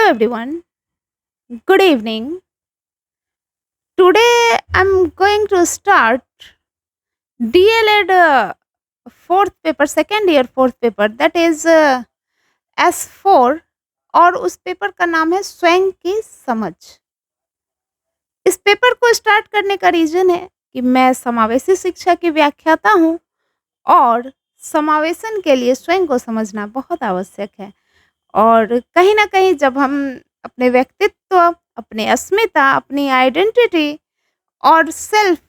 everyone, good evening. Today I'm going to start DLED fourth paper, second year fourth paper, that is S4, और उस paper का नाम है स्वयं की समझ। इस पेपर को स्टार्ट करने का रीज़न है कि मैं समावेशी शिक्षा की व्याख्याता हूँ और समावेशन के लिए स्वयं को समझना बहुत आवश्यक है। और कहीं न कहीं जब हम अपने व्यक्तित्व, अपनी अस्मिता, अपनी आइडेंटिटी और सेल्फ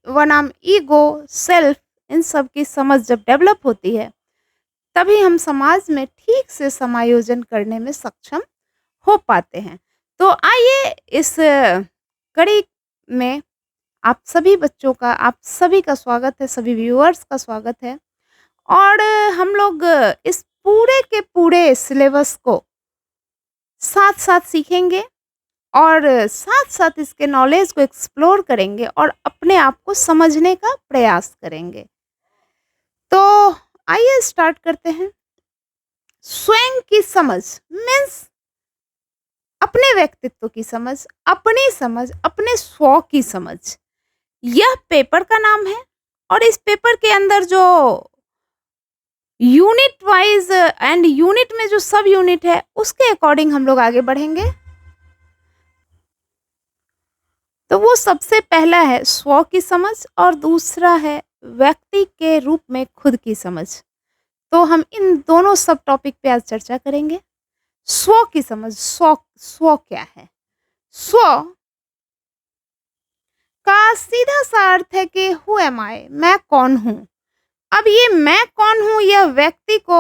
बनाम ईगो, सेल्फ, इन सब की समझ जब डेवलप होती है, तभी हम समाज में ठीक से समायोजन करने में सक्षम हो पाते हैं। तो आइए इस कड़ी में आप सभी बच्चों का, आप सभी का स्वागत है, सभी व्यूअर्स का स्वागत है। और हम लोग इस पूरे के पूरे सिलेबस को साथ-साथ सीखेंगे और साथ-साथ इसके नॉलेज को एक्सप्लोर करेंगे और अपने आप को समझने का प्रयास करेंगे। तो आइए स्टार्ट करते हैं। स्वयं की समझ मीन्स अपने व्यक्तित्व की समझ, अपने स्व की समझ। यह पेपर का नाम है और इस पेपर के अंदर जो यूनिट वाइज एंड यूनिट में जो सब यूनिट है, उसके अकॉर्डिंग हम लोग आगे बढ़ेंगे। तो वो सबसे पहला है स्व की समझ और दूसरा है व्यक्ति के रूप में खुद की समझ। तो हम इन दोनों सब टॉपिक पे आज चर्चा करेंगे। स्व की समझ, स्व स्व क्या है? स्व का सीधा सा अर्थ है कि हु एम आई, मैं कौन हूँ। अब ये मैं कौन हूँ, यह व्यक्ति को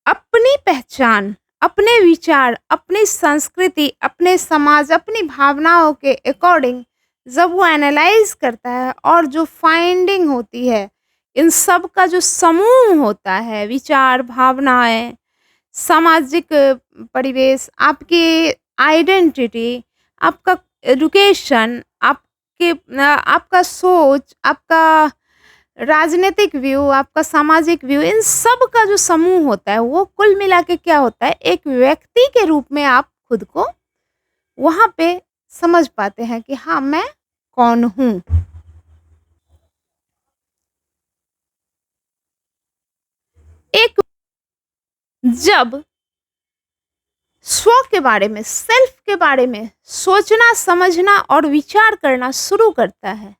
अपनी पहचान, अपने विचार, अपनी संस्कृति, अपने समाज, अपनी भावनाओं के अकॉर्डिंग जब वो एनालाइज करता है और जो फाइंडिंग होती है, इन सब का जो समूह होता है, विचार, भावनाएं, सामाजिक परिवेश, आपकी आइडेंटिटी, आपका एजुकेशन, आपका सोच, आपका राजनीतिक व्यू, आपका सामाजिक व्यू, इन सब का जो समूह होता है, वो कुल मिला के क्या होता है, एक व्यक्ति के रूप में आप खुद को वहाँ पे समझ पाते हैं कि हाँ, मैं कौन हूँ। एक जब स्व के बारे में, सेल्फ के बारे में सोचना, समझना और विचार करना शुरू करता है,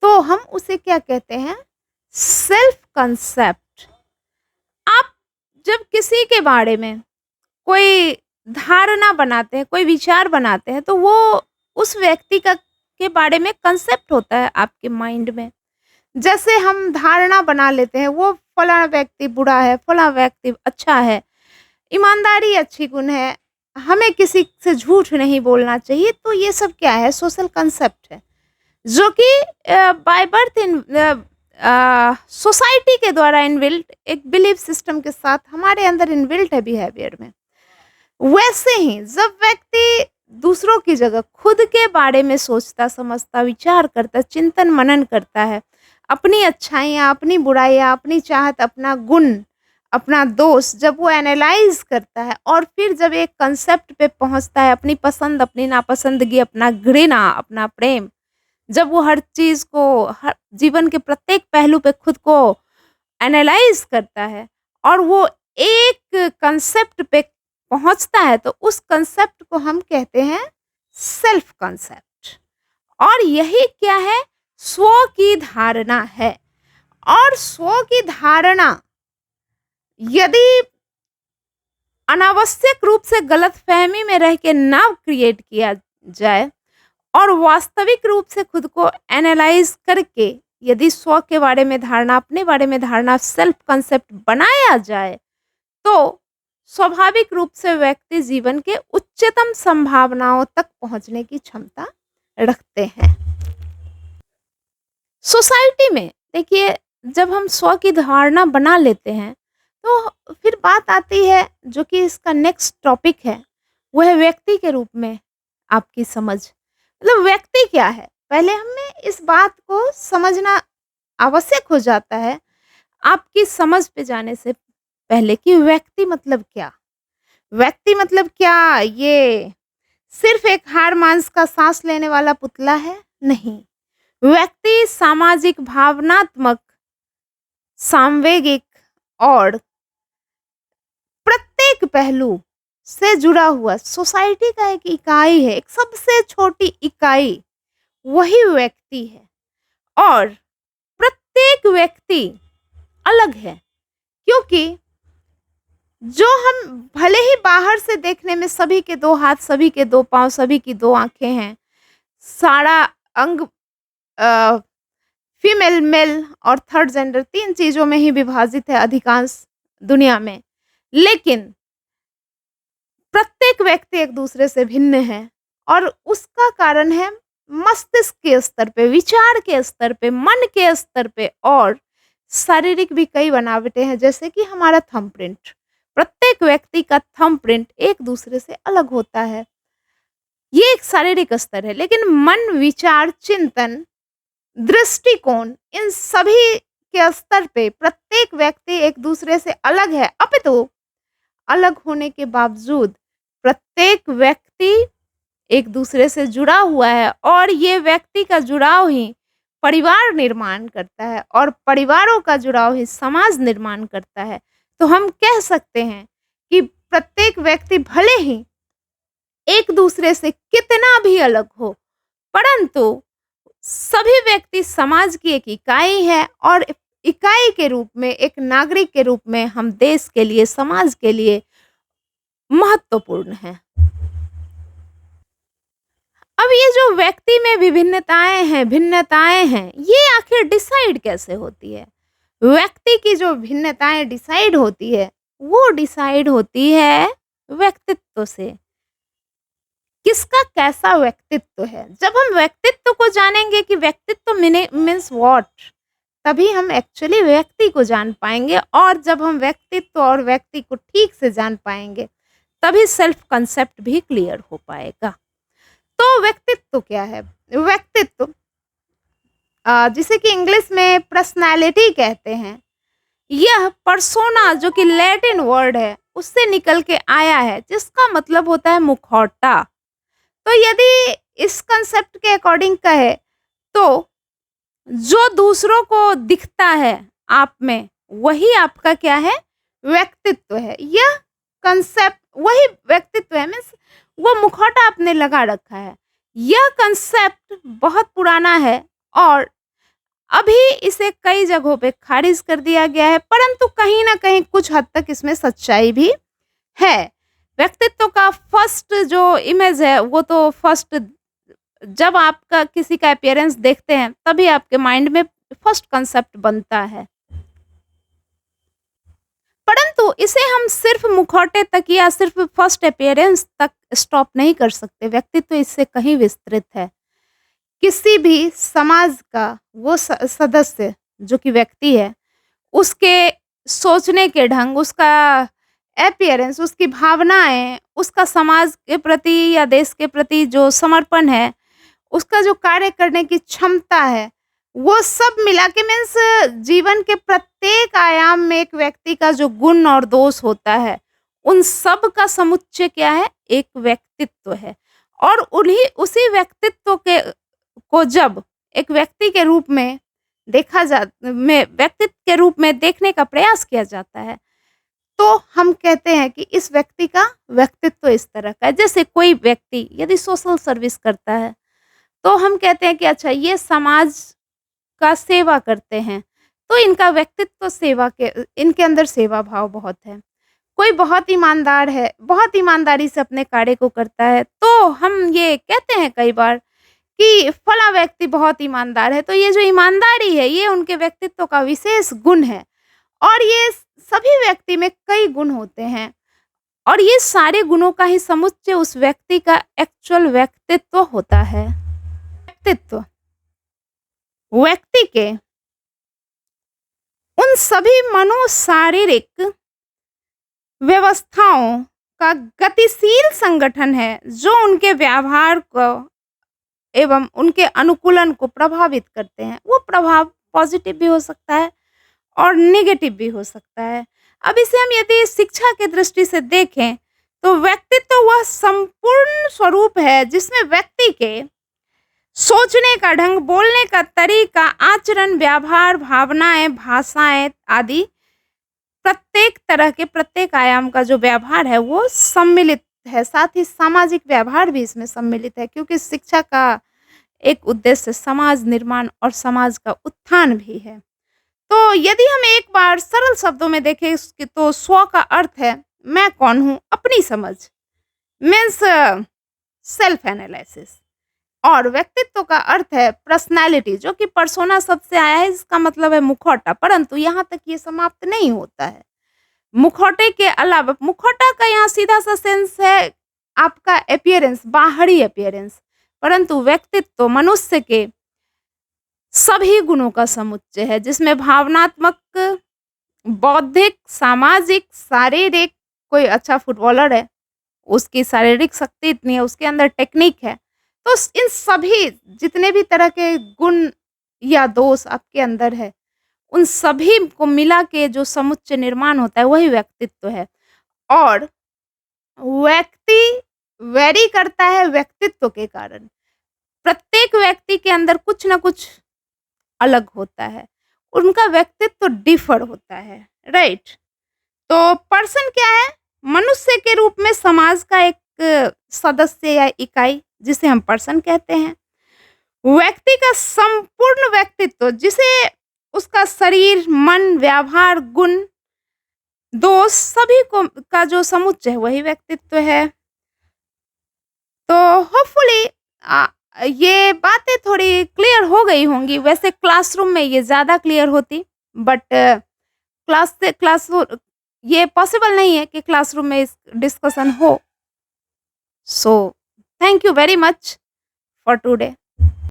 तो हम उसे क्या कहते हैं? Self concept. आप जब किसी के बारे में कोई धारणा बनाते हैं, कोई विचार बनाते हैं, तो वो उस व्यक्ति का के बारे में कंसेप्ट होता है आपके माइंड में। जैसे हम धारणा बना लेते हैं, वो फलाना व्यक्ति बुरा है, फलाना व्यक्ति अच्छा है, ईमानदारी अच्छी गुण है, हमें किसी से झूठ नहीं बोलना चाहिए। तो ये सब क्या है? सोशल कंसेप्ट है, जो कि बाय बर्थ इन सोसाइटी के द्वारा इनबिल्ट एक बिलीफ सिस्टम के साथ हमारे अंदर इनबिल्ट है बिहेवियर में। वैसे ही जब व्यक्ति दूसरों की जगह खुद के बारे में सोचता, समझता, विचार करता, चिंतन मनन करता है, अपनी अच्छाइयाँ, अपनी बुराइयाँ, अपनी चाहत, अपना गुण, अपना दोष जब वो एनालाइज करता है और फिर जब एक कंसेप्ट पे पहुंचता है, अपनी पसंद, अपनी नापसंदगी, अपना घृणा, अपना प्रेम, जब वो हर चीज़ को, हर जीवन के प्रत्येक पहलू पे खुद को एनालाइज करता है और वो एक कंसेप्ट पे पहुंचता है, तो उस कंसेप्ट को हम कहते हैं सेल्फ कंसेप्ट। और यही क्या है? स्व की धारणा है। और स्व की धारणा यदि अनावश्यक रूप से गलतफहमी में रह के ना क्रिएट किया जाए और वास्तविक रूप से खुद को एनालाइज करके यदि स्व के बारे में धारणा, अपने बारे में धारणा, सेल्फ कंसेप्ट बनाया जाए, तो स्वाभाविक रूप से व्यक्ति जीवन के उच्चतम संभावनाओं तक पहुंचने की क्षमता रखते हैं। सोसाइटी में देखिए, जब हम स्व की धारणा बना लेते हैं, तो फिर बात आती है, जो कि इसका नेक्स्ट टॉपिक है, वो है व्यक्ति के रूप में आपकी समझ। मतलब व्यक्ति क्या है? पहले हमें इस बात को समझना आवश्यक हो जाता है, आपकी समझ पे जाने से पहले, कि व्यक्ति मतलब क्या? व्यक्ति मतलब क्या ये सिर्फ एक हाड़ मांस का सांस लेने वाला पुतला है? नहीं। व्यक्ति सामाजिक, भावनात्मक, सांवेगिक और प्रत्येक पहलू से जुड़ा हुआ सोसाइटी का एक इकाई है, एक सबसे छोटी इकाई, वही व्यक्ति है। और प्रत्येक व्यक्ति अलग है, क्योंकि जो हम भले ही बाहर से देखने में सभी के 2 हाथ, सभी के 2 पाँव, सभी की 2 आँखें हैं, सारा अंग अ, फीमेल, मेल और थर्ड जेंडर 3 चीज़ों में ही विभाजित है अधिकांश दुनिया में। लेकिन प्रत्येक व्यक्ति एक दूसरे से भिन्न है और उसका कारण है मस्तिष्क के स्तर पे, विचार के स्तर पे, मन के स्तर पे और शारीरिक भी कई बनावटें हैं, जैसे कि हमारा थंबप्रिंट। प्रत्येक व्यक्ति का थंबप्रिंट एक दूसरे से अलग होता है। ये एक शारीरिक स्तर है, लेकिन मन, विचार, चिंतन, दृष्टिकोण, इन सभी के स्तर पे प्रत्येक व्यक्ति एक दूसरे से अलग है। अपितु अलग होने के बावजूद प्रत्येक व्यक्ति एक दूसरे से जुड़ा हुआ है और ये व्यक्ति का जुड़ाव ही परिवार निर्माण करता है और परिवारों का जुड़ाव ही समाज निर्माण करता है। तो हम कह सकते हैं कि प्रत्येक व्यक्ति भले ही एक दूसरे से कितना भी अलग हो, परंतु सभी व्यक्ति समाज की एक इकाई है और इकाई के रूप में, एक नागरिक के रूप में हम देश के लिए, समाज के लिए महत्वपूर्ण हैं। अब ये जो व्यक्ति में विभिन्नताएँ हैं, भिन्नताएँ हैं, ये आखिर डिसाइड कैसे होती है? व्यक्ति की जो भिन्नताएँ डिसाइड होती है, वो डिसाइड होती है व्यक्तित्व से। किसका कैसा व्यक्तित्व है? जब हम व्यक्तित्व को जानेंगे कि व्यक्तित्व मीन्स व्हाट, तभी हम एक्चुअली व्यक्ति को जान पाएँगे और जब हम व्यक्तित्व और व्यक्ति को ठीक से जान पाएँगे, तभी सेल्फ कांसेप्ट भी क्लियर हो पाएगा। तो व्यक्तित्व क्या है? व्यक्तित्व जिसे कि इंग्लिश में पर्सनैलिटी कहते हैं, यह पर्सोना जो कि लैटिन वर्ड है, उससे निकल के आया है, जिसका मतलब होता है मुखौटा। तो यदि इस कांसेप्ट के अकॉर्डिंग कहे, तो जो दूसरों को दिखता है आप में, वही आपका क्या है? व्यक्तित्व है। यह कांसेप्ट वही व्यक्तित्व है, मीन्स वो मुखौटा आपने लगा रखा है। यह कांसेप्ट बहुत पुराना है और अभी इसे कई जगहों पे खारिज कर दिया गया है, परंतु कहीं न कहीं कुछ हद तक इसमें सच्चाई भी है। व्यक्तित्व का फर्स्ट जो इमेज है, वो तो फर्स्ट जब आपका किसी का अपीयरेंस देखते हैं, तभी आपके माइंड में फर्स्ट कांसेप्ट बनता है। परंतु इसे हम सिर्फ मुखौटे तक या सिर्फ फर्स्ट अपीयरेंस तक स्टॉप नहीं कर सकते। व्यक्तित्व इससे कहीं विस्तृत है। किसी भी समाज का वो सदस्य जो कि व्यक्ति है, उसके सोचने के ढंग, उसका अपीयरेंस, उसकी भावनाएँ, उसका समाज के प्रति या देश के प्रति जो समर्पण है, उसका जो कार्य करने की क्षमता है, वो सब मिला के मीन्स जीवन के प्रत्येक आयाम में एक व्यक्ति का जो गुण और दोष होता है, उन सब का समुच्चय क्या है? एक व्यक्तित्व है। और उसी व्यक्तित्व को जब एक व्यक्ति के रूप में व्यक्तित्व के रूप में देखने का प्रयास किया जाता है, तो हम कहते हैं कि इस व्यक्ति का व्यक्तित्व इस तरह का है। जैसे कोई व्यक्ति यदि सोशल सर्विस करता है, तो हम कहते हैं कि अच्छा, ये समाज का सेवा करते हैं, तो इनका व्यक्तित्व इनके अंदर सेवा भाव बहुत है। कोई बहुत ईमानदार है, बहुत ईमानदारी से अपने कार्य को करता है, तो हम ये कहते हैं कई बार कि फला व्यक्ति बहुत ईमानदार है। तो ये जो ईमानदारी है, ये उनके व्यक्तित्व का विशेष गुण है और ये सभी व्यक्ति में कई गुण होते हैं और ये सारे गुणों का ही समुच्चय उस व्यक्ति का एक्चुअल व्यक्तित्व होता है। व्यक्तित्व व्यक्ति के उन सभी मनोशारीरिक व्यवस्थाओं का गतिशील संगठन है, जो उनके व्यवहार को एवं उनके अनुकूलन को प्रभावित करते हैं। वो प्रभाव पॉजिटिव भी हो सकता है और नेगेटिव भी हो सकता है। अब इसे हम यदि शिक्षा की दृष्टि से देखें, तो व्यक्तित्व वह संपूर्ण स्वरूप है जिसमें व्यक्ति के सोचने का ढंग, बोलने का तरीका, आचरण, व्यवहार, भावनाएं, भाषाएं आदि प्रत्येक तरह के प्रत्येक आयाम का जो व्यवहार है वो सम्मिलित है। साथ ही सामाजिक व्यवहार भी इसमें सम्मिलित है, क्योंकि शिक्षा का एक उद्देश्य समाज निर्माण और समाज का उत्थान भी है। तो यदि हम एक बार सरल शब्दों में देखें इसकी, तो स्व का अर्थ है मैं कौन हूँ, अपनी समझ, मीन्स सेल्फ एनालिसिस। और व्यक्तित्व का अर्थ है पर्सनैलिटी, जो कि पर्सोना शब्द से आया है, इसका मतलब है मुखौटा। परंतु यहाँ तक ये समाप्त नहीं होता है। मुखौटे के अलावा, मुखौटा का यहाँ सीधा सा सेंस है आपका अपीयरेंस, बाहरी अपीयरेंस, परंतु व्यक्तित्व मनुष्य के सभी गुणों का समुच्चय है, जिसमें भावनात्मक, बौद्धिक, सामाजिक, शारीरिक, कोई अच्छा फुटबॉलर है, उसकी शारीरिक शक्ति इतनी है, उसके अंदर टेक्निक है। तो इन सभी जितने भी तरह के गुण या दोष आपके अंदर है, उन सभी को मिला के जो समुच्चय निर्माण होता है वही व्यक्तित्व है। और व्यक्ति वेरी करता है व्यक्तित्व के कारण। प्रत्येक व्यक्ति के अंदर कुछ ना कुछ अलग होता है, उनका व्यक्तित्व डिफर होता है, राइट। तो पर्सन क्या है? मनुष्य के रूप में समाज का एक सदस्य या इकाई, जिसे हम पर्सन कहते हैं। व्यक्ति का संपूर्ण व्यक्तित्व, जिसे उसका शरीर, मन, व्यवहार, गुण, दोष सभी को का जो समुच्चय है वही व्यक्तित्व है। तो होपफुली ये बातें थोड़ी क्लियर हो गई होंगी। वैसे क्लासरूम में ये ज़्यादा क्लियर होती, बट क्लास ये पॉसिबल नहीं है कि क्लासरूम में इस डिस्कशन हो। So thank you very much for today.